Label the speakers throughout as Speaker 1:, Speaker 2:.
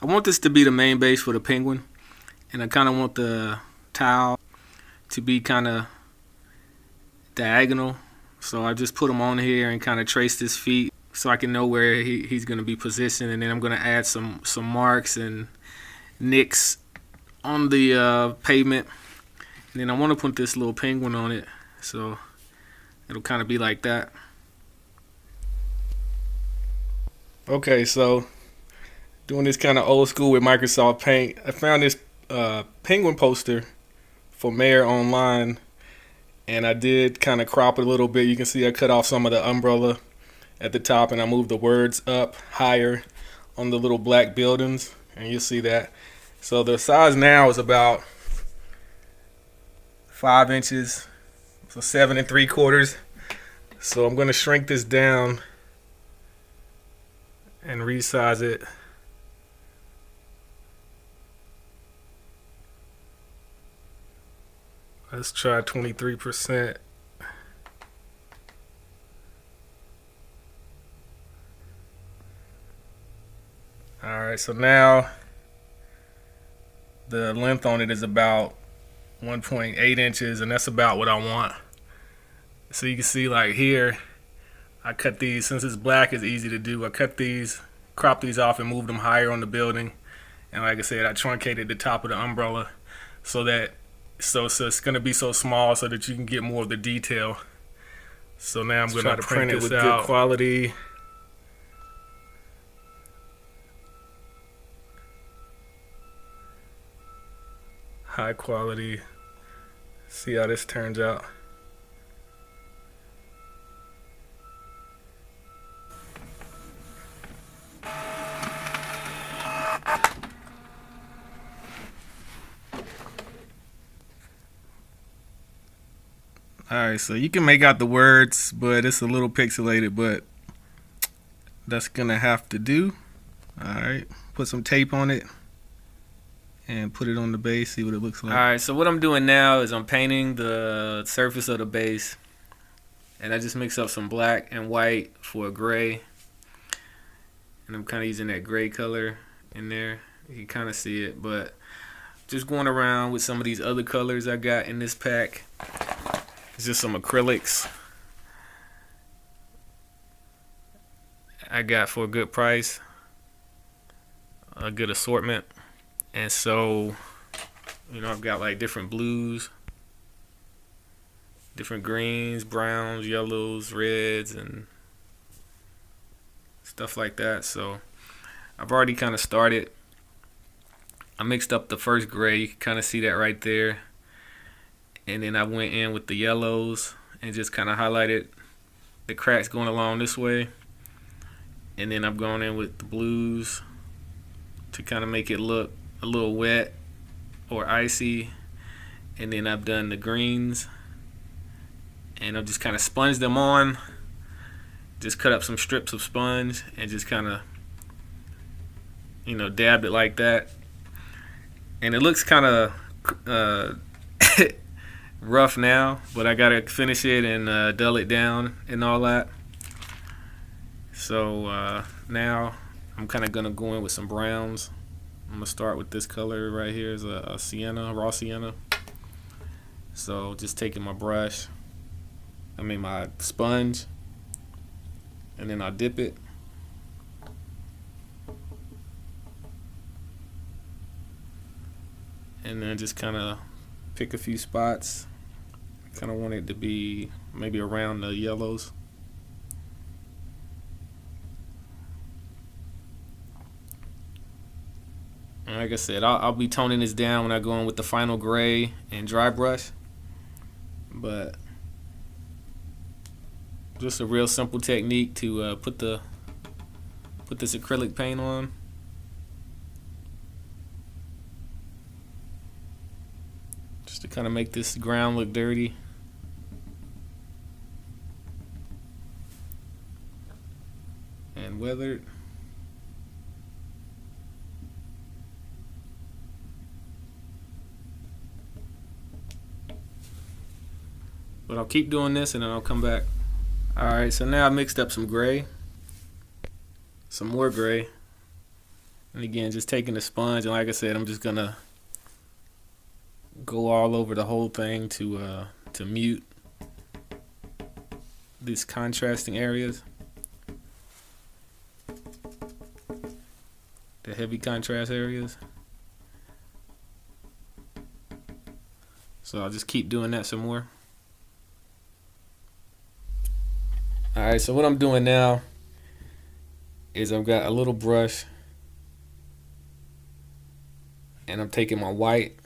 Speaker 1: I want this to be the main base for the penguin, and I kind of want the tile to be kind of diagonal. So I just put him on here and kind of traced his feet so I can know where he's going to be positioned, and then I'm going to add some marks and nicks on the pavement, and then I want to put this little penguin on it, so it'll kind of be like that. Okay, so doing this kind of old school with Microsoft Paint, I found this penguin poster for Mayor online, and I did kind of crop it a little bit. You can see I cut off some of the umbrella at the top, and I moved the words up higher on the little black buildings, and you'll see that. So the size now is about 5 inches, so 7 3/4. So I'm going to shrink this down and resize it. Let's try 23%. Alright, so now the length on it is about 1.8 inches, and that's about what I want. So you can see, like here, I cut these, since it's black, it's easy to do. I cut these, cropped these off and moved them higher on the building. And like I said, I truncated the top of the umbrella so it's going to be so small so that you can get more of the detail. So now I'm going to print it with good quality. High quality. See how this turns out. Alright, so you can make out the words, but it's a little pixelated, but that's gonna have to do. Alright, put some tape on it and put it on the base, see what it looks like. Alright, so what I'm doing now is I'm painting the surface of the base, and I just mix up some black and white for a gray, and I'm kind of using that gray color in there. You can kind of see it, but just going around with some of these other colors I got in this pack. It's just some acrylics I got for a good price, a good assortment. And so, you know, I've got like different blues, different greens, browns, yellows, reds, and stuff like that. So I've already kind of started. I mixed up the first gray, you can kind of see that right there. And then I went in with the yellows and just kind of highlighted the cracks going along this way. And then I'm going in with the blues to kind of make it look a little wet or icy. And then I've done the greens, and I've just kind of sponged them on. Just cut up some strips of sponge and just kind of, you know, dabbed it like that. And it looks kind of rough now, but I gotta finish it and dull it down and all that. So now I'm kind of gonna go in with some browns. I'm gonna start with this color right here, is a sienna, raw sienna. So just taking my brush, my sponge, and then I'll dip it. And then just kind of pick a few spots. Kind of want it to be maybe around the yellows. And like I said, I'll be toning this down when I go in with the final gray and dry brush. But just a real simple technique to put this acrylic paint on. Just to kind of make this ground look dirty. And weathered. But I'll keep doing this and then I'll come back. Alright, so now I mixed up some gray, some more gray, And again, just taking the sponge, and like I said, I'm just gonna go all over the whole thing to mute these contrasting areas, the heavy contrast areas. So I'll just keep doing that some more. Alright, so what I'm doing now is I've got a little brush and I'm taking my white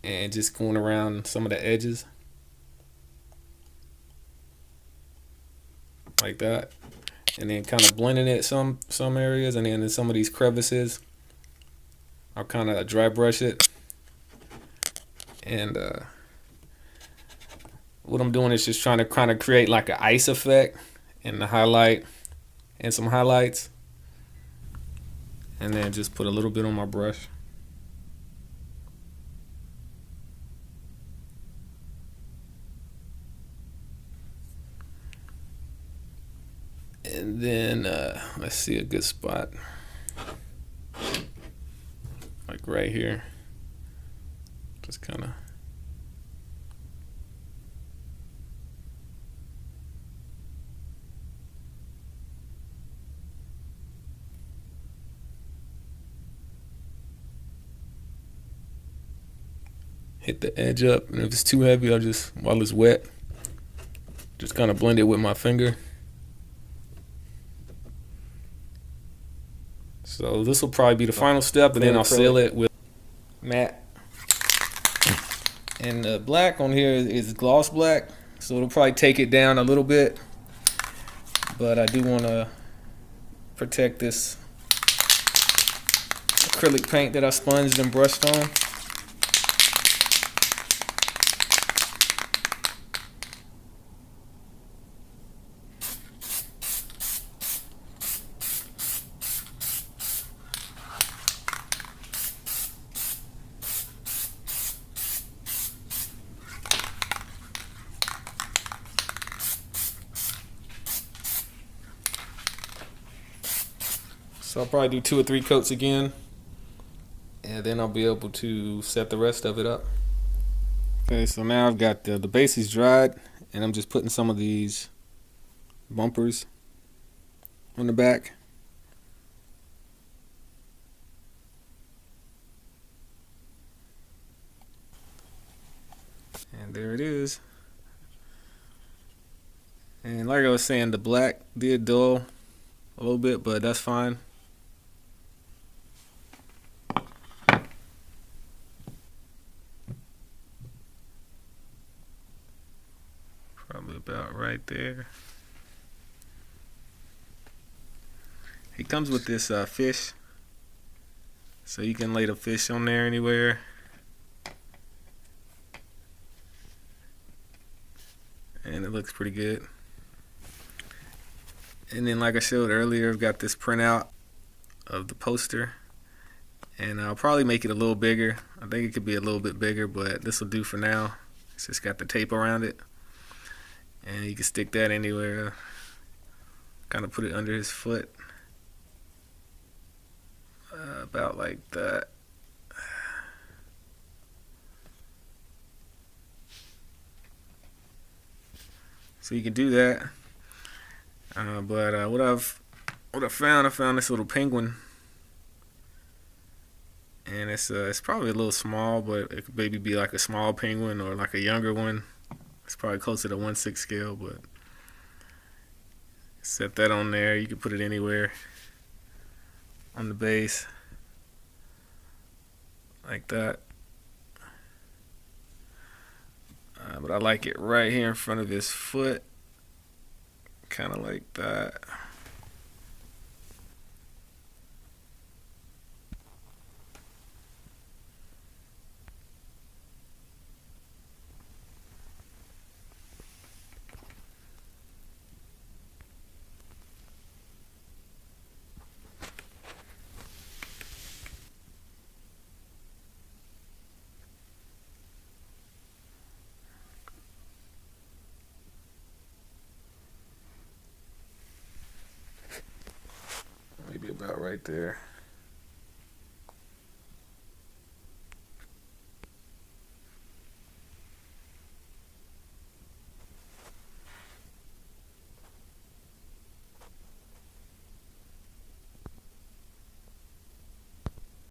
Speaker 1: and just going around some of the edges like that, and then kind of blending it some areas, and then in some of these crevices I'll kind of dry brush it. And what I'm doing is just trying to kind of create like an ice effect in the highlight and some highlights, and then just put a little bit on my brush. And then let's see a good spot, like right here. Just kind of hit the edge up, and if it's too heavy, I'll just, while it's wet, just kind of blend it with my finger. So this will probably be the final step, and then I'll seal it with matte. And the black on here is gloss black, so it'll probably take it down a little bit, but I do want to protect this acrylic paint that I sponged and brushed on. So I'll probably do 2 or 3 coats again, and then I'll be able to set the rest of it up. Okay, so now I've got the base is dried, and I'm just putting some of these bumpers on the back. And there it is. And like I was saying, the black did dull a little bit, but that's fine. Probably about right there. He comes with this fish, so you can lay the fish on there anywhere. And it looks pretty good. And then, like I showed earlier, I've got this printout of the poster, and I'll probably make it a little bigger. I think it could be a little bit bigger, but this will do for now. It's just got the tape around it, and you can stick that anywhere. Kind of put it under his foot, about like that. So you can do that. But what I found this little penguin, and it's probably a little small, but it could maybe be like a small penguin or like a younger one. It's probably closer to 1/6 scale, but set that on there. You can put it anywhere on the base, like that. But I like it right here in front of his foot, kind of like that. right there.